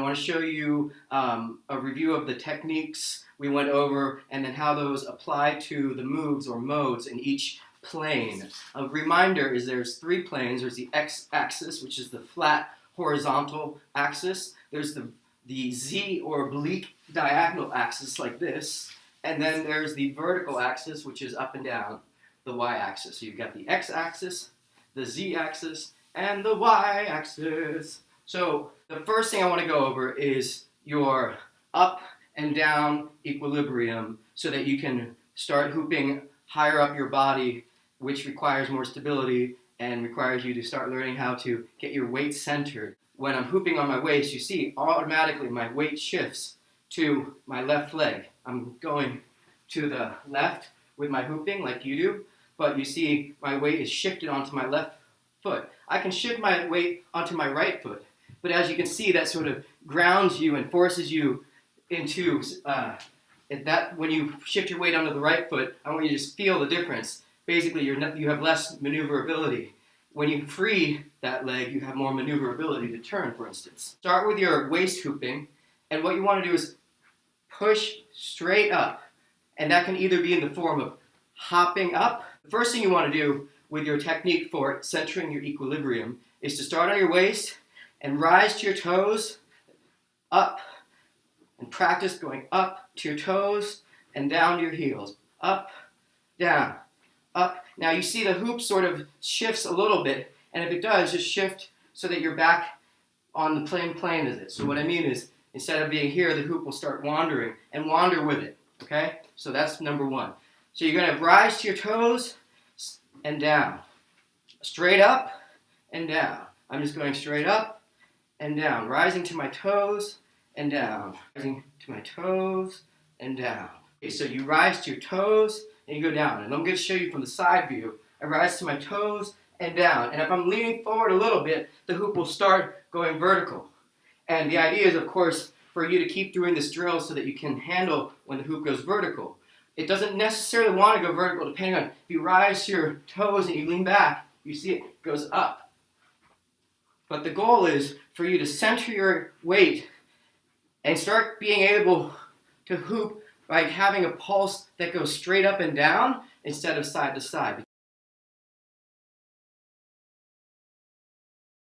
I want to show you a review of the techniques we went over and then how those apply to the moves or modes in each plane. A reminder is there's three planes. There's the x-axis, which is the flat horizontal axis. There's the z or oblique diagonal axis like this. And then there's the vertical axis, which is up and down, the y-axis. So you've got the x-axis, the z-axis, and the y-axis. So the first thing I want to go over is your up and down equilibrium so that you can start hooping higher up your body, which requires more stability and requires you to start learning how to get your weight centered. When I'm hooping on my waist, you see automatically my weight shifts to my left leg. I'm going to the left with my hooping like you do, but you see my weight is shifted onto my left foot. I can shift my weight onto my right foot, but as you can see, that sort of grounds you and forces you into when you shift your weight onto the right foot, I want you to just feel the difference. Basically, you have less maneuverability. When you free that leg, you have more maneuverability to turn, for instance. Start with your waist hooping, and what you want to do is push straight up, and that can either be in the form of hopping up. The first thing you want to do with your technique for centering your equilibrium is to start on your waist and rise to your toes, up, and practice going up to your toes and down to your heels. Up, down, up. Now you see the hoop sort of shifts a little bit, and if it does, just shift so that you're back on the same plane as it. So what I mean is, instead of being here, the hoop will start wandering and wander with it, okay? So that's number one. So you're going to rise to your toes and down. Straight up and down. I'm just going straight up and down. Rising to my toes and down. Rising to my toes and down. Okay, so you rise to your toes and you go down. And I'm going to show you from the side view. I rise to my toes and down. And if I'm leaning forward a little bit, the hoop will start going vertical. And the idea is, of course, for you to keep doing this drill so that you can handle when the hoop goes vertical. It doesn't necessarily want to go vertical, depending on if you rise to your toes and you lean back, you see it goes up. But the goal is for you to center your weight and start being able to hoop by having a pulse that goes straight up and down instead of side to side.